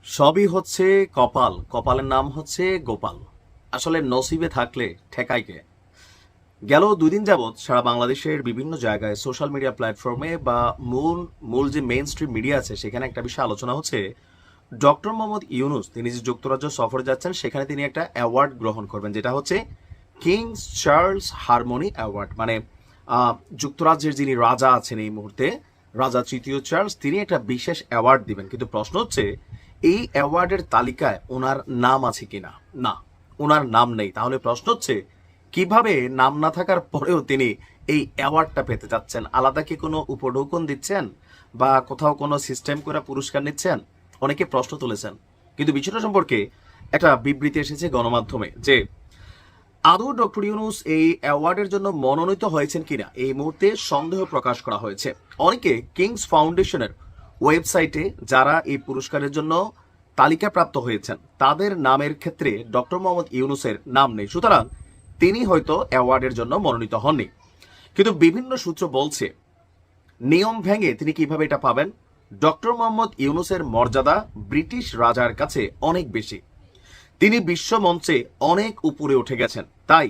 সবই হচ্ছে কপাল, কপালের নাম হচ্ছে গোপাল। আসলে নসিবে থাকলে ঠেকায় কে? গেল 2 দিন যাবৎ সারা বাংলাদেশের বিভিন্ন জায়গায় সোশ্যাল মিডিয়া প্ল্যাটফর্মে বা মূল মূল যে মেইন স্ট্রিম মিডিয়া আছে সেখানে একটা বিষয় আলোচনা হচ্ছে। ডক্টর মোহাম্মদ ইউনূস তিনি যে যুক্তরাজ্য সফরে যাচ্ছেন সেখানে তিনি একটা অ্যাওয়ার্ড গ্রহণ করবেন, যেটা হচ্ছে কিংস চার্লস হারমোনি অ্যাওয়ার্ড। মানে যুক্তরাজ্যের যিনি রাজা আছেন এই মুহূর্তে, রাজা তৃতীয় চার্লস, তিনি একটা বিশেষ অ্যাওয়ার্ড দিবেন। কিন্তু প্রশ্ন হচ্ছে এই অ্যাওয়ার্ডের তালিকায় ওনার নাম আছে কিনা। না, ওনার নাম নেই। তাহলে প্রশ্ন হচ্ছে কিভাবে নাম না থাকার পরেও তিনি এই অ্যাওয়ার্ডটা পেতে যাচ্ছেন? আলাদা কি কোনো উপঢৌকন দিচ্ছেন বা কোথাও কোনো সিস্টেম করে পুরস্কার নিচ্ছেন? অনেকে প্রশ্ন তুলেছেন। কিন্তু বিষয়টা সম্পর্কে একটা বিবৃতি এসেছে গণমাধ্যমে যে আদৌ ডক্টর ইউনূস এই অ্যাওয়ার্ডের জন্য মনোনীত হয়েছেন কিনা এই মুহূর্তে সন্দেহ প্রকাশ করা হয়েছে। অনেকে কিংস ফাউন্ডেশনের ওয়েবসাইটে যারা এই পুরস্কারের জন্য তালিকাপ্রাপ্ত হয়েছেন তাদের নামের ক্ষেত্রে ডক্টর মোহাম্মদ ইউনূসের নাম নেই, সুতরাং তিনি হয়তো অ্যাওয়ার্ডের জন্য মনোনীত হননি। কিন্তু বিভিন্ন সূত্র বলছে নিয়ম ভেঙে তিনি কিভাবে এটা পাবেন। ডক্টর মোহাম্মদ ইউনূসের মর্যাদা ব্রিটিশ রাজার কাছে অনেক বেশি। তিনি বিশ্ব মঞ্চে অনেক উপরে উঠে গেছেন, তাই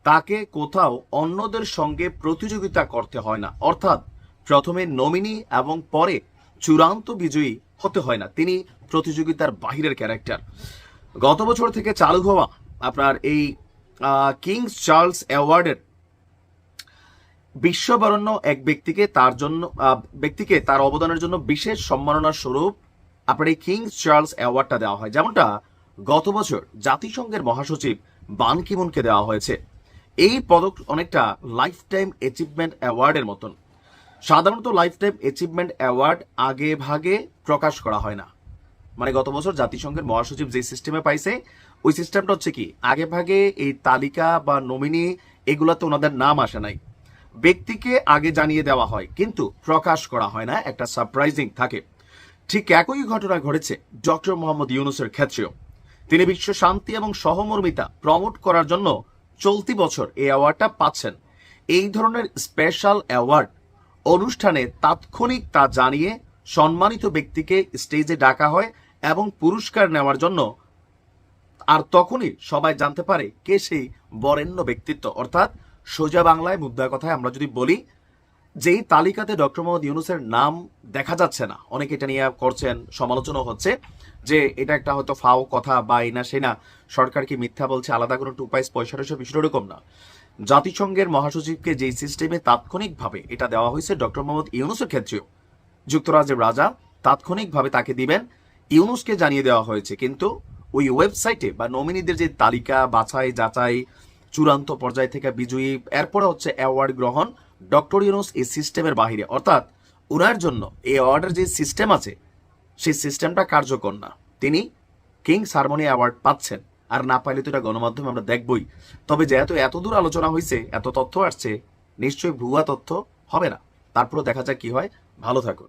তাকে কোথাও অন্যদের সঙ্গে প্রতিযোগিতা করতে হয় না। অর্থাৎ প্রথমে নমিনি এবং পরে চূড়ান্ত বিজয়ী হতে হয় না। তিনি প্রতিযোগিতার বাহিরের ক্যারেক্টার। গত বছর থেকে চালু হওয়া আপনার এই কিংস চার্লস অ্যাওয়ার্ডের বিশ্ববরণ্য এক ব্যক্তিকে তার অবদানের জন্য বিশেষ সম্মাননা স্বরূপ আপনার এই কিংস চার্লস অ্যাওয়ার্ডটা দেওয়া হয়, যেমনটা গত বছর জাতিসংঘের মহাসচিব বান কি মুনকে দেওয়া হয়েছে। এই পদক অনেকটা লাইফ টাইম অ্যাচিভমেন্ট অ্যাওয়ার্ডের মতন। সাধারণত লাইফ টাইম অ্যাচিভমেন্ট অ্যাওয়ার্ড আগে ভাগে প্রকাশ করা হয় না। মানে গত বছর জাতিসংঘের মহাসচিব যে সিস্টেমে পাইছে ওই সিস্টেমটা হচ্ছে কি আগে ভাগে এই তালিকা বা নমিনি এগুলাতে ওনাদের নাম আসে নাই। ব্যক্তিকে আগে জানিয়ে দেওয়া হয় কিন্তু প্রকাশ করা হয় না, একটা সারপ্রাইজিং থাকে। ঠিক একই ঘটনা ঘটেছে ডক্টর মোহাম্মদ ইউনূসের ক্ষেত্রেও। তিনি বিশ্ব শান্তি এবং সহমর্মিতা প্রমোট করার জন্য চলতি বছর এই অ্যাওয়ার্ডটা পাচ্ছেন। এই ধরনের স্পেশাল অ্যাওয়ার্ড অনুষ্ঠানে তাৎক্ষণিক তা জানিয়ে সম্মানিত ব্যক্তিকে স্টেজে ডাকা হয় এবং পুরস্কার নেওয়ার জন্য। আর তখনই সবাই জানতে পারে কে সেই বরেণ্য ব্যক্তিত্ব। অর্থাৎ সোজা বাংলায় মুদ্রা কথায় আমরা যদি বলি, যেই তালিকাতে ডক্টর মোহাম্মদ ইউনূসের নাম দেখা যাচ্ছে না, অনেকে এটা নিয়ে করছেন, সমালোচনা হচ্ছে যে এটা একটা হয়তো ফাও কথা বা এই না সে না, সরকার কি মিথ্যা বলছে, আলাদা কোনো টুপাইস পয়সা টয়সা বিষয় এরকম না। জাতিসংঘের মহাসচিবকে যেই সিস্টেমে তাৎক্ষণিকভাবে এটা দেওয়া হয়েছে ডক্টর মোহাম্মদ ইউনূসের ক্ষেত্রেও যুক্তরাজ্যের রাজা তাৎক্ষণিকভাবে তাকে দিবেন, ইউনূসকে জানিয়ে দেওয়া হয়েছে। কিন্তু ওই ওয়েবসাইটে বা নমিনিদের যে তালিকা বাছাই যাচাই চূড়ান্ত পর্যায় থেকে বিজয়ী, এরপরে হচ্ছে অ্যাওয়ার্ড গ্রহণ, ডক্টর ইউনূস এই সিস্টেমের বাহিরে। অর্থাৎ ওনার জন্য এই অ্যাওয়ার্ডের যে সিস্টেম আছে সেই সিস্টেমটা কার্যকর না। তিনি কিংস হারমোনি অ্যাওয়ার্ড পাচ্ছেন, আর না পাইলে তো এটা গণমাধ্যমে আমরা দেখবই। তবে যেহেতু এত দূর আলোচনা হয়েছে, এত তথ্য আসছে, নিশ্চয়ই ভুয়া তথ্য হবে না। তারপরে দেখা যাক কি হয়। ভালো থাকুন।